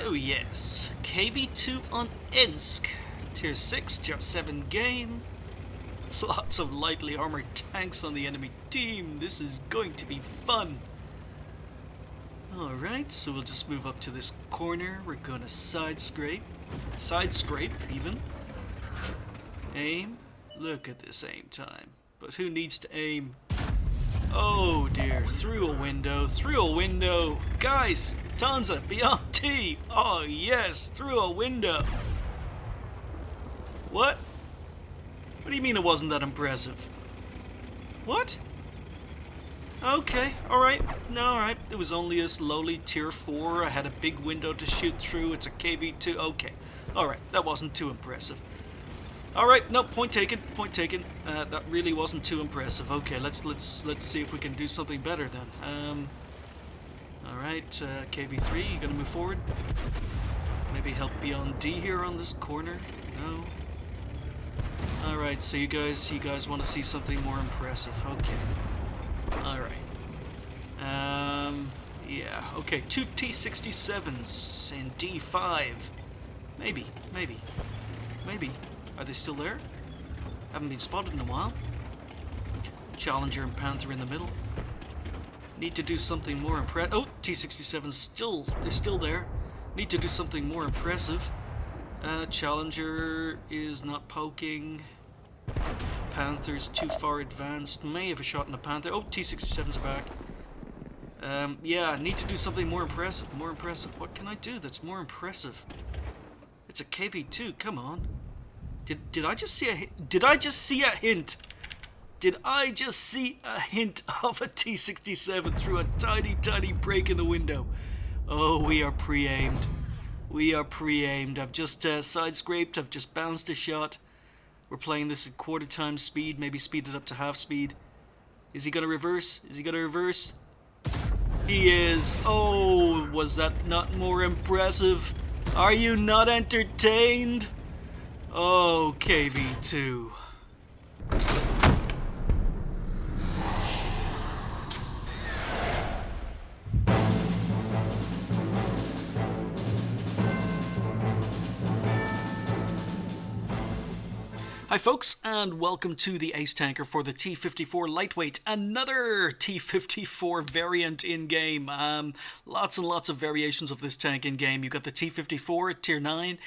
Oh yes, KV2 on Insk. Tier 6, Tier 7 game. Lots of lightly armored tanks on the enemy team. This is going to be fun. Alright, so we'll just move up to this corner. We're gonna side scrape even. Aim. Look at this aim time. But who needs to aim? Oh dear, through a window. Guys, Tanza, beyond T. Oh yes, through a window. What? What do you mean it wasn't that impressive? What? Okay, alright. No, alright. It was only a lowly tier 4. I had a big window to shoot through. It's a KV2. Okay. Alright, that wasn't too impressive. Alright, no, point taken. That really wasn't too impressive. Okay, let's see if we can do something better then. Alright, KV3, you gonna move forward? Maybe help beyond D here on this corner? No? Alright, so you guys want to see something more impressive. Okay. Alright. Yeah, okay, 2 T67s in D5. Maybe. Are they still there? Haven't been spotted in a while. Challenger and Panther in the middle. Need to do something more impressive. Oh, T67's they're still there. Need to do something more impressive. Challenger is not poking. Panther's too far advanced. May have a shot in the Panther. Oh, T67's are back. Yeah, need to do something more impressive. What can I do that's more impressive? It's a KV2. Come on. Did I just see a hint? Did I just see a hint of a T67 through a tiny break in the window? Oh, we are pre-aimed. I've just side scraped. I've just bounced a shot. We're playing this at quarter time speed. Maybe speed it up to half speed. Is he gonna reverse? He is. Oh, was that not more impressive? Are you not entertained? Oh, KV2. Hi folks, and welcome to the Ace Tanker for the T54 Lightweight, another T54 variant in-game. Lots and lots of variations of this tank in-game. You've got the T54 at Tier 9.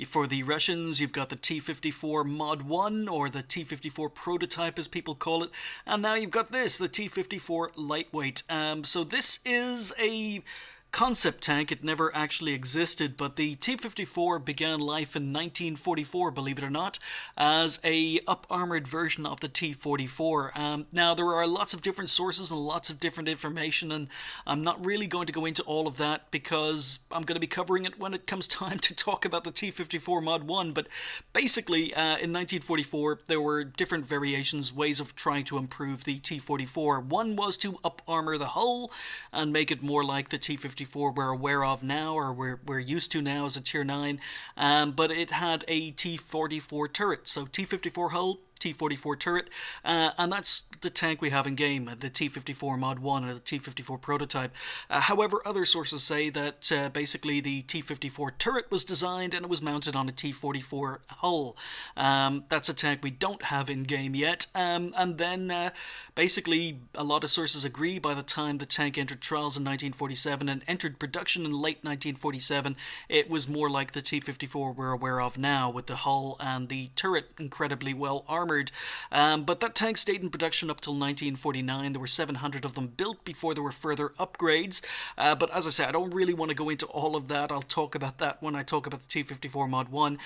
For the Russians, you've got the T54 Mod 1, or the T54 Prototype as people call it. And now you've got this, the T54 Lightweight. So this is a concept tank. It never actually existed, but the T54 began life in 1944, believe it or not, as a up-armored version of the T44. Now, there are lots of different sources and lots of different information, and I'm not really going to go into all of that because I'm going to be covering it when it comes time to talk about the T54 Mod 1, but basically, in 1944, there were different variations, ways of trying to improve the T44. One was to up-armor the hull and make it more like the T54 we're aware of now, or we're used to now as a Tier 9, but it had a T44 turret, so T54 hull, T44 turret, and that's the tank we have in game, the T54 Mod 1 or the T54 Prototype. However, other sources say that basically the T54 turret was designed and it was mounted on a T44 hull. That's a tank we don't have in game yet, and then basically a lot of sources agree by the time the tank entered trials in 1947 and entered production in late 1947, it was more like the T54 we're aware of now, with the hull and the turret incredibly well armored. But that tank stayed in production up till 1949. There were 700 of them built before there were further upgrades. But as I said, I don't really want to go into all of that. I'll talk about that when I talk about the T54 Mod 1.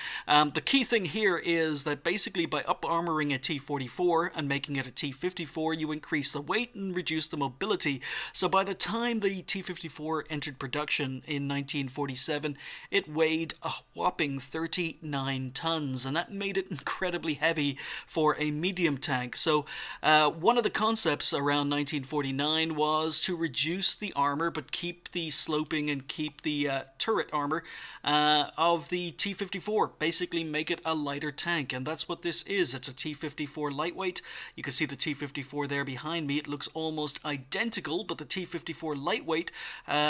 The key thing here is that basically by up-armoring a T44 and making it a T54, you increase the weight and reduce the mobility. So by the time the T54 entered production in 1947, it weighed a whopping 39 tons, and that made it incredibly heavy for a medium tank. So one of the concepts around 1949 was to reduce the armor but keep the sloping and keep the turret armor of the T54. Basically make it a lighter tank, and that's what this is. It's a T54 lightweight. You can see the T54 there behind me. It looks almost identical, but the T54 lightweight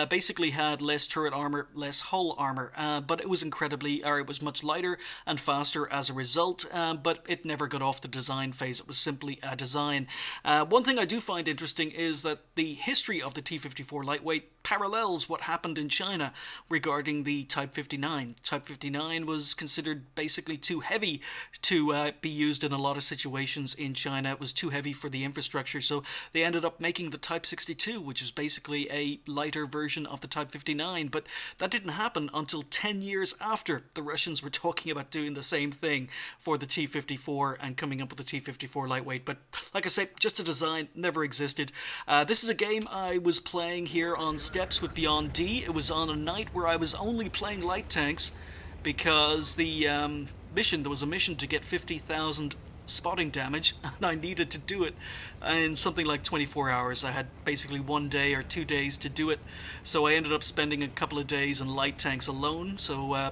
basically had less turret armor, less hull armor, but it was it was much lighter and faster as a result, but it never got off the design phase. It was simply a design. One thing I do find interesting is that the history of the T54 lightweight parallels what happened in China regarding the Type 59. Type 59 was considered basically too heavy to be used in a lot of situations in China. It was too heavy for the infrastructure, so they ended up making the Type 62, which is basically a lighter version of the Type 59, but that didn't happen until 10 years after the Russians were talking about doing the same thing for the T54 and coming up with the T54 lightweight. But like I say, just a design, never existed. This is a game I was playing here on Steps with Beyond D. It was on a night where I was only playing light tanks because the there was a mission to get 50,000 spotting damage, and I needed to do it in something like 24 hours. I had basically 1 day or 2 days to do it, so I ended up spending a couple of days in light tanks alone, so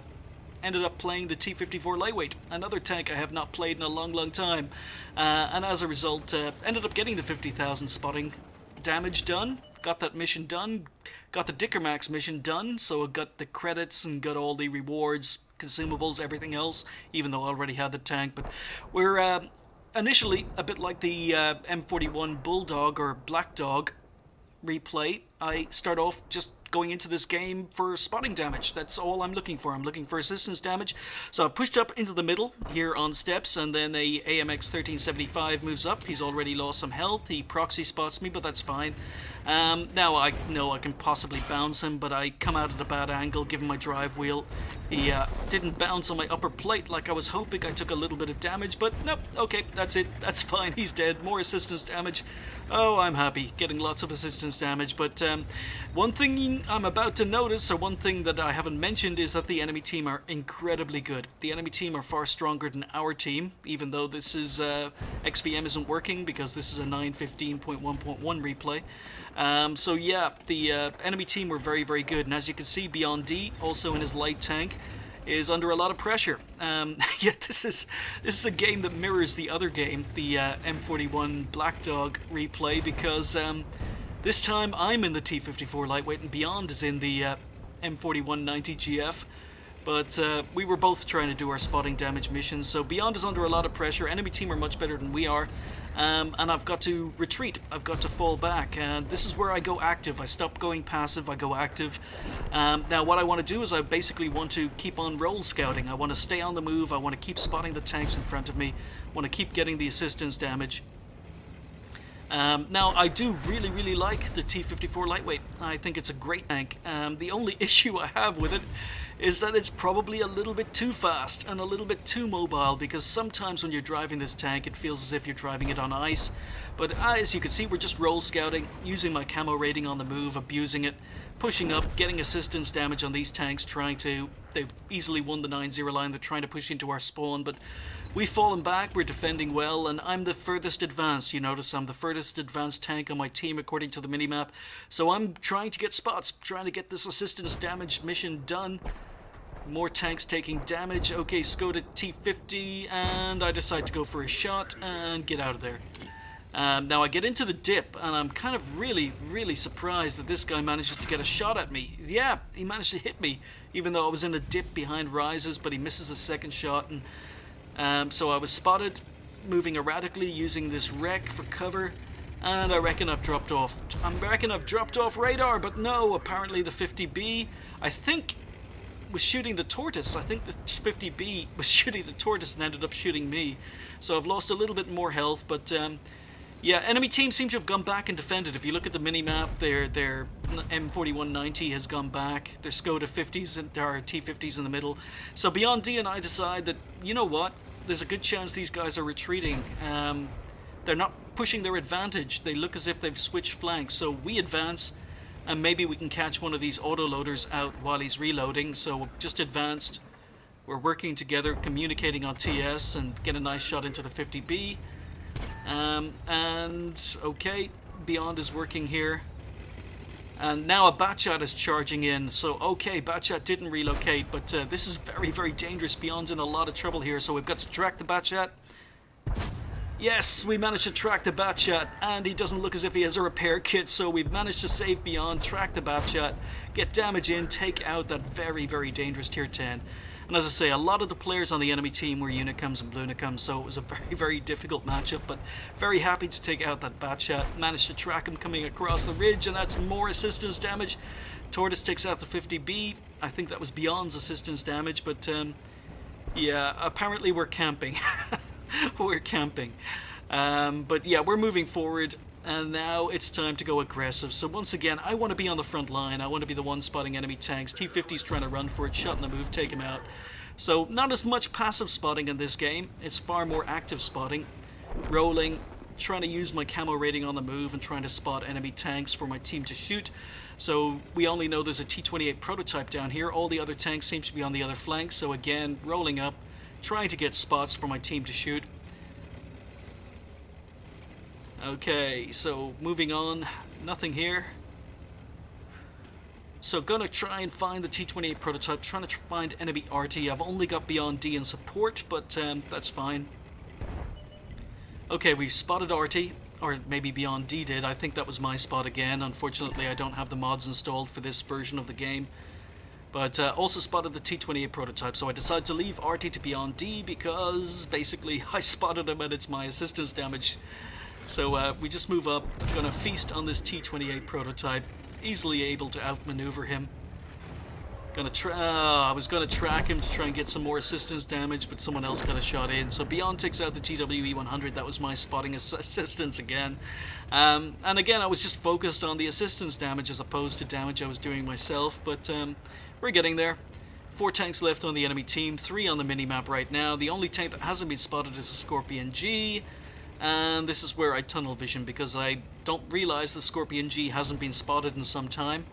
ended up playing the T54 lightweight, another tank I have not played in a long time, and as a result ended up getting the 50,000 spotting damage done, got that mission done, got the Dickermax mission done, so I got the credits and got all the rewards, consumables, everything else, even though I already had the tank. But we're initially a bit like the M41 Bulldog or Black Dog replay. I start off just going into this game for spotting damage. That's all I'm looking for. I'm looking for assistance damage. So I've pushed up into the middle here on Steps, and then a AMX 1375 moves up. He's already lost some health. He proxy spots me, but that's fine. Now I know I can possibly bounce him, but I come out at a bad angle, give him my drive wheel. He didn't bounce on my upper plate like I was hoping. I took a little bit of damage, but nope, okay, that's it. That's fine. He's dead. More assistance damage. Oh, I'm happy. Getting lots of assistance damage, but one thing I'm about to notice, or one thing that I haven't mentioned, is that the enemy team are incredibly good. The enemy team are far stronger than our team, even though this is XVM isn't working because this is a 9.15.1.1 replay. So yeah, the enemy team were very good, and as you can see, Beyond D, also in his light tank, is under a lot of pressure. Yet this is a game that mirrors the other game, the M41 Black Dog replay, because this time I'm in the T54 lightweight and Beyond is in the M4190 GF. But we were both trying to do our spotting damage missions, so Beyond is under a lot of pressure. Enemy team are much better than we are. And I've got to retreat, I've got to fall back, and this is where I go active. I stop going passive, I go active. Now what I want to do is I basically want to keep on roll scouting. I want to stay on the move, I want to keep spotting the tanks in front of me, I want to keep getting the assistance damage. Now I do really like the T54 lightweight. I think it's a great tank. The only issue I have with it is that it's probably a little bit too fast and a little bit too mobile, because sometimes when you're driving this tank it feels as if you're driving it on ice. But as you can see, we're just roll scouting, using my camo rating on the move, abusing it, pushing up, getting assistance damage on these tanks, they've easily won the 9-0 line, they're trying to push into our spawn, but we've fallen back, we're defending well, and I'm the furthest advanced. You notice I'm the furthest advanced tank on my team according to the minimap, so I'm trying to get spots, trying to get this assistance damage mission done. More tanks taking damage. Okay, Skoda T50, and I decide to go for a shot and get out of there. Now I get into the dip, and I'm kind of really surprised that this guy manages to get a shot at me. Yeah, he managed to hit me, even though I was in a dip behind rises, but he misses a second shot, and so I was spotted, moving erratically, using this wreck for cover, and I reckon I've dropped off. Radar, but no, apparently the 50B, I think, was shooting the tortoise. I think the 50B was shooting the tortoise and ended up shooting me. So I've lost a little bit more health, but yeah, enemy team seem to have gone back and defended. If you look at the minimap, their M4190 has gone back. Their Skoda 50s and our T50s in the middle. So Beyond D and I decide that, you know what, there's a good chance these guys are retreating. They're not pushing their advantage. They look as if they've switched flanks. So we advance, and maybe we can catch one of these autoloaders out while he's reloading. So we've just advanced. We're working together, communicating on TS, and get a nice shot into the 50B. And okay, Beyond is working here. And now a Batchat is charging in. So, okay, Batchat didn't relocate, but this is very, very dangerous. Beyond's in a lot of trouble here, so we've got to track the Batchat. Yes, we managed to track the Batchat, and he doesn't look as if he has a repair kit, so we've managed to save Beyond, track the Batchat, get damage in, take out that very, very dangerous tier 10. And as I say, a lot of the players on the enemy team were Unicums and Blunicums, so it was a very, very difficult matchup, but very happy to take out that Batchat. Managed to track him coming across the ridge, and that's more assistance damage. Tortoise takes out the 50B. I think that was Beyond's assistance damage, but yeah, apparently we're camping. We're camping. But yeah, we're moving forward, and now it's time to go aggressive. So once again, I want to be on the front line. I want to be the one spotting enemy tanks. T50's trying to run for it, shot in the move, take him out. So not as much passive spotting in this game. It's far more active spotting. Rolling, trying to use my camo rating on the move and trying to spot enemy tanks for my team to shoot. So we only know there's a T28 prototype down here. All the other tanks seem to be on the other flank. So again, rolling up, trying to get spots for my team to shoot. Okay, so moving on, nothing here. So gonna try and find the T28 prototype, trying to find enemy RT. I've only got Beyond D in support, but that's fine. Okay, we've spotted RT, or maybe Beyond D did. I think that was my spot again. Unfortunately, I don't have the mods installed for this version of the game. But also spotted the T28 prototype, so I decided to leave RT to Beyond D because basically I spotted him and it's my assistance damage. So we just move up, gonna feast on this T28 prototype, easily able to outmaneuver him. I was gonna track him to try and get some more assistance damage, but someone else got a shot in. So Beyond takes out the GWE 100, that was my spotting assistance again. And again, I was just focused on the assistance damage as opposed to damage I was doing myself, but we're getting there. 4 tanks left on the enemy team, 3 on the minimap right now. The only tank that hasn't been spotted is a Scorpion G, and this is where I tunnel vision because I don't realize the Scorpion G hasn't been spotted in some time.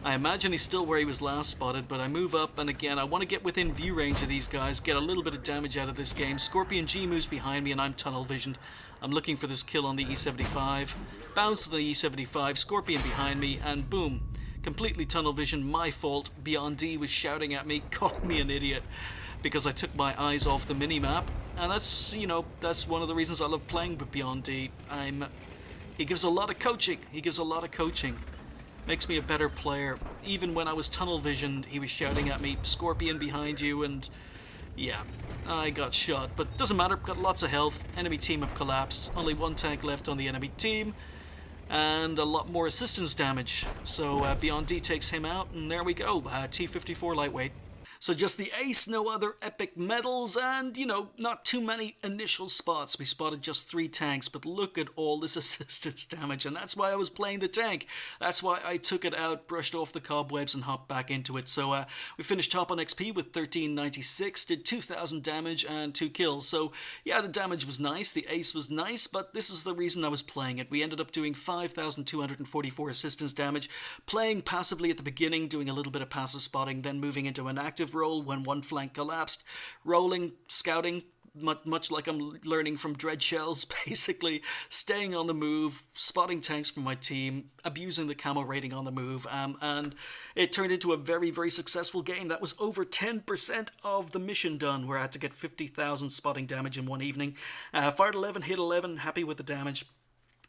I imagine he's still where he was last spotted, but I move up, and again, I want to get within view range of these guys, get a little bit of damage out of this game. Scorpion G moves behind me, and I'm tunnel visioned. I'm looking for this kill on the E75. Bounce to the E75, Scorpion behind me, and boom. Completely tunnel vision, my fault. Beyond D was shouting at me, calling me an idiot because I took my eyes off the minimap. And that's, you know, that's one of the reasons I love playing with Beyond D. He gives a lot of coaching. Makes me a better player. Even when I was tunnel visioned, he was shouting at me, Scorpion behind you, and yeah, I got shot. But doesn't matter, got lots of health. Enemy team have collapsed. Only 1 tank left on the enemy team. And a lot more assistance damage. So Beyond D takes him out, and there we go, T54 lightweight. So just the ace, no other epic medals, and, you know, not too many initial spots. We spotted just 3 tanks, but look at all this assistance damage, and that's why I was playing the tank. That's why I took it out, brushed off the cobwebs, and hopped back into it. So we finished top on XP with 1396, did 2,000 damage and 2 kills. So yeah, the damage was nice, the ace was nice, but this is the reason I was playing it. We ended up doing 5,244 assistance damage, playing passively at the beginning, doing a little bit of passive spotting, then moving into an active roll when one flank collapsed, rolling, scouting, much like I'm learning from Dread Shells, basically staying on the move, spotting tanks from my team, abusing the camo rating on the move, and it turned into a very, very successful game. That was over 10% of the mission done, where I had to get 50,000 spotting damage in one evening. Fired 11, hit 11, happy with the damage.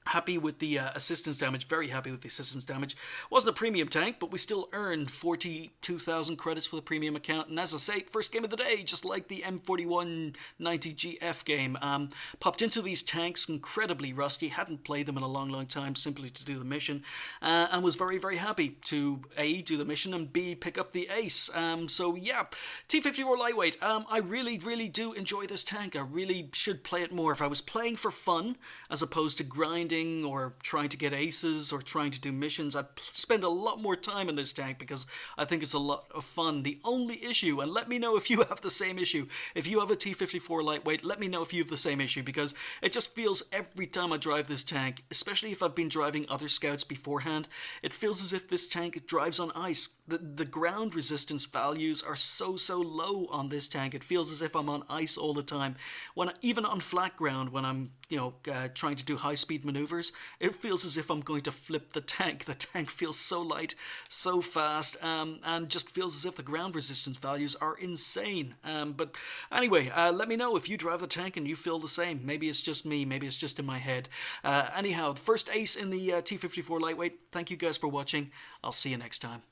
Happy with the assistance damage, very happy with the assistance damage. Wasn't a premium tank, but we still earned 42,000 credits with a premium account. And as I say, first game of the day, just like the M4190GF game. Popped into these tanks, incredibly rusty, hadn't played them in a long, long time, simply to do the mission. And was very, very happy to A, do the mission, and B, pick up the ace. So yeah, T54 lightweight. I really, really do enjoy this tank. I really should play it more. If I was playing for fun, as opposed to grinding, or trying to get aces or trying to do missions, I'd spend a lot more time in this tank because I think it's a lot of fun. The only issue, and let me know if you have the same issue, if you have a T54 lightweight, let me know if you have the same issue, because it just feels every time I drive this tank, especially if I've been driving other scouts beforehand, it feels as if this tank drives on ice. The ground resistance values are so low on this tank. It feels as if I'm on ice all the time. Even on flat ground, when I'm trying to do high speed maneuvers maneuvers, it feels as if I'm going to flip the tank. The tank feels so light, so fast, and just feels as if the ground resistance values are insane. But anyway, let me know if you drive the tank and you feel the same. Maybe it's just me, maybe it's just in my head. Anyhow, the first ace in the T54 lightweight. Thank you guys for watching. I'll see you next time.